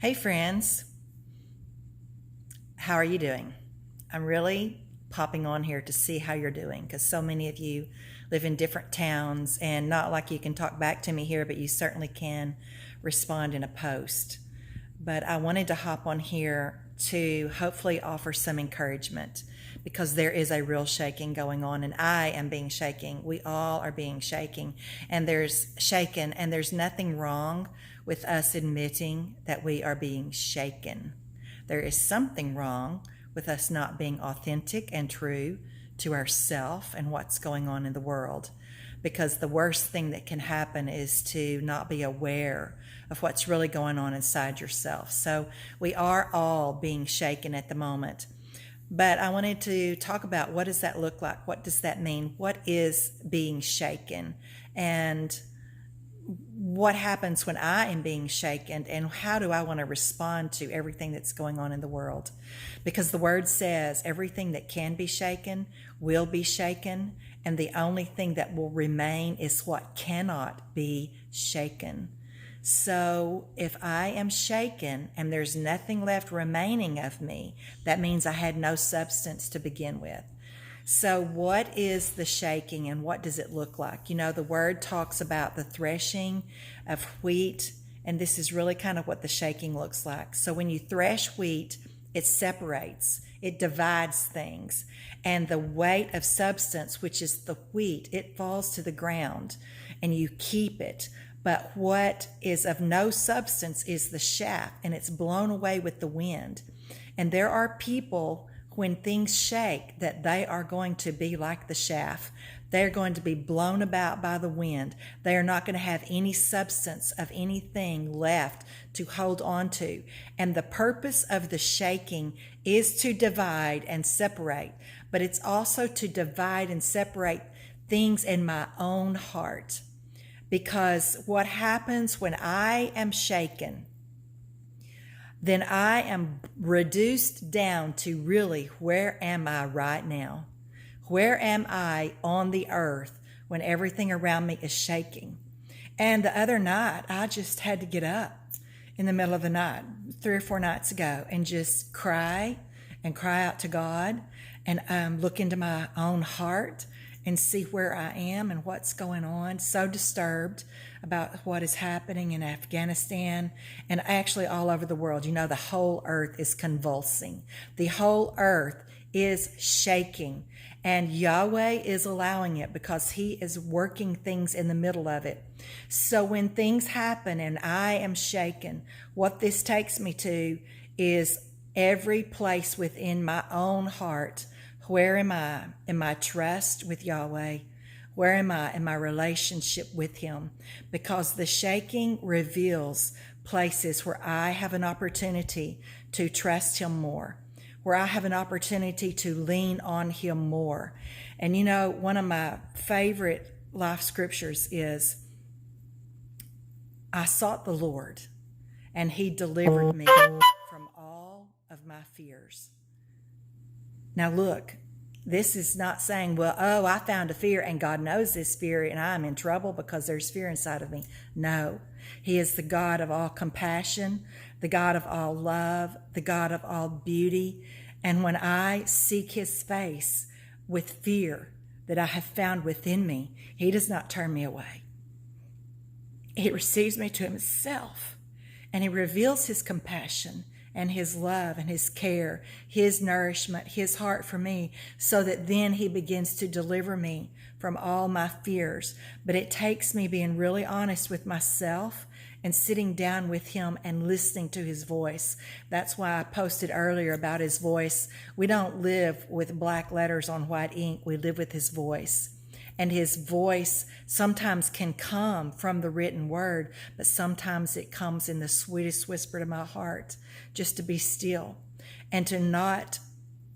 Hey friends, how are you doing? I'm really popping on here to see how you're doing because so many of you live in different towns and not like you can talk back to me here, but you certainly can respond in a post. But I wanted to hop on here to hopefully offer some encouragement because there is a real shaking going on and I am being shaking. We all are being shaken and there's nothing wrong with us admitting that we are being shaken. There is something wrong with us not being authentic and true to ourself and what's going on in the world. Because the worst thing that can happen is to not be aware of what's really going on inside yourself. So we are all being shaken at the moment. But I wanted to talk about what does that look like? What does that mean? What is being shaken? And what happens when I am being shaken, and how do I want to respond to everything that's going on in the world? Because the word says everything that can be shaken will be shaken, and the only thing that will remain is what cannot be shaken. So if I am shaken and there's nothing left remaining of me, that means I had no substance to begin with. So, what is the shaking and what does it look like? You know, the word talks about the threshing of wheat, and this is really kind of what the shaking looks like. So, when you thresh wheat, it separates, it divides things, and the weight of substance, which is the wheat, it falls to the ground and you keep it. But what is of no substance is the chaff, and it's blown away with the wind. And there are people, when things shake, that they are going to be like the chaff. They're going to be blown about by the wind. They are not going to have any substance of anything left to hold on to. And the purpose of the shaking is to divide and separate, but it's also to divide and separate things in my own heart. Because what happens when I am shaken, then I am reduced down to really, where am I right now? Where am I on the earth when everything around me is shaking? And the other night, I just had to get up in the middle of the night, 3 or 4 nights ago, and just cry and cry out to God and look into my own heart and see where I am and what's going on. So disturbed about what is happening in Afghanistan and actually all over the world. You know, the whole earth is convulsing. The whole earth is shaking, and Yahweh is allowing it because he is working things in the middle of it. So when things happen and I am shaken, what this takes me to is every place within my own heart. Where am I in my trust with Yahweh? Where am I in my relationship with him? Because the shaking reveals places where I have an opportunity to trust him more, where I have an opportunity to lean on him more. And you know, one of my favorite life scriptures is, I sought the Lord and he delivered me from all of my fears. Now look, this is not saying, well, oh, I found a fear and God knows this fear and I'm in trouble because there's fear inside of me. No, he is the God of all compassion, the God of all love, the God of all beauty. And when I seek his face with fear that I have found within me, he does not turn me away. He receives me to himself and he reveals his compassion and his love and his care, his nourishment, his heart for me, so that then he begins to deliver me from all my fears. But it takes me being really honest with myself and sitting down with him and listening to his voice. That's why I posted earlier about his voice. We don't live with black letters on white ink. We live with his voice. And his voice sometimes can come from the written word, but sometimes it comes in the sweetest whisper to my heart, just to be still and to not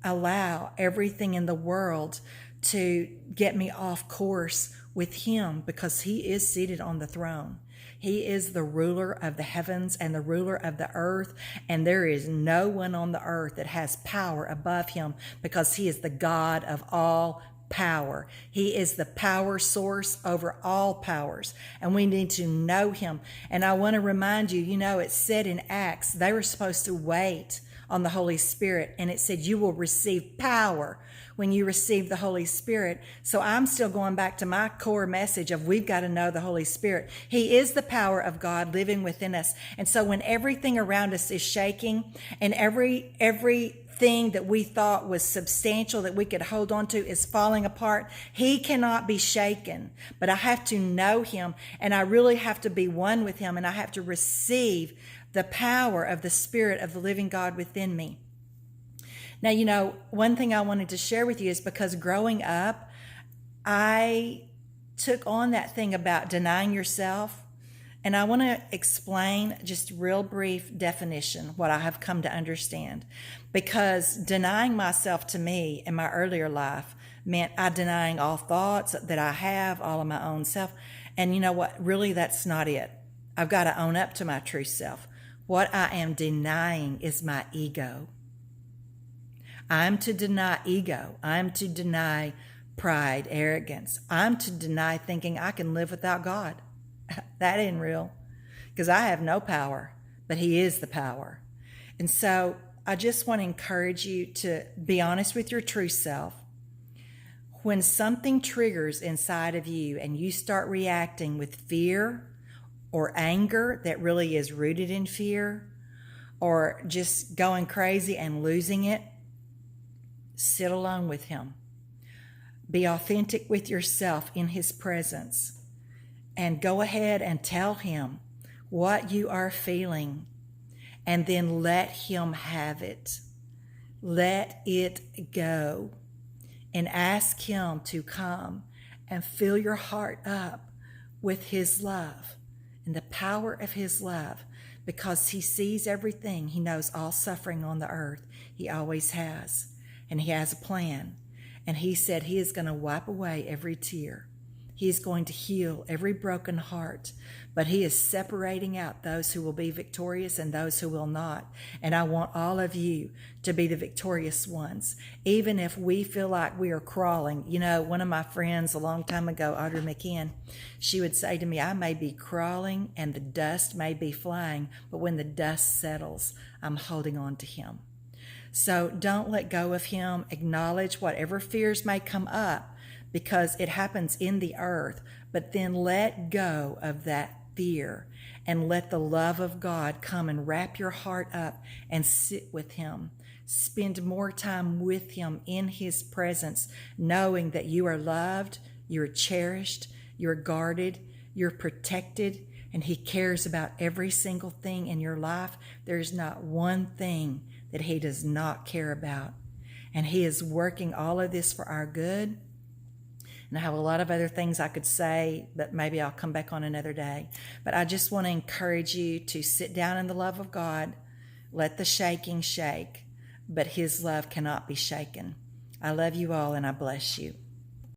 allow everything in the world to get me off course with him, because he is seated on the throne. He is the ruler of the heavens and the ruler of the earth, and there is no one on the earth that has power above him, because he is the God of all power. He is the power source over all powers, and we need to know him. And I want to remind you, it said in Acts, they were supposed to wait on the Holy Spirit, and it said you will receive power when you receive the Holy Spirit. So I'm still going back to my core message of we've got to know the Holy Spirit. He is the power of God living within us. And so when everything around us is shaking and everything that we thought was substantial that we could hold on to is falling apart, he cannot be shaken. But I have to know him, and I really have to be one with him, and I have to receive the power of the Spirit of the living God within me. Now, one thing I wanted to share with you is because growing up, I took on that thing about denying yourself. And I want to explain just real brief definition, what I have come to understand. Because denying myself to me in my earlier life meant I denying all thoughts that I have, all of my own self. And you know what? Really, that's not it. I've got to own up to my true self. What I am denying is my ego. I'm to deny ego. I'm to deny pride, arrogance. I'm to deny thinking I can live without God. That ain't real, because I have no power, but he is the power. And so I just want to encourage you to be honest with your true self. When something triggers inside of you and you start reacting with fear or anger that really is rooted in fear, or just going crazy and losing it, sit alone with him. Be authentic with yourself in his presence. And go ahead and tell him what you are feeling. And then let him have it. Let it go. And ask him to come and fill your heart up with his love and the power of his love. Because he sees everything. He knows all suffering on the earth. He always has. And he has a plan. And he said he is going to wipe away every tear. He is going to heal every broken heart, but he is separating out those who will be victorious and those who will not. And I want all of you to be the victorious ones, even if we feel like we are crawling. One of my friends a long time ago, Audrey McKeon, she would say to me, I may be crawling and the dust may be flying, but when the dust settles, I'm holding on to him. So don't let go of him. Acknowledge whatever fears may come up, because it happens in the earth, but then let go of that fear and let the love of God come and wrap your heart up and sit with him. Spend more time with him in his presence, knowing that you are loved, you're cherished, you're guarded, you're protected, and he cares about every single thing in your life. There's not one thing that he does not care about. And he is working all of this for our good. And I have a lot of other things I could say, but maybe I'll come back on another day. But I just want to encourage you to sit down in the love of God. Let the shaking shake, but his love cannot be shaken. I love you all, and I bless you.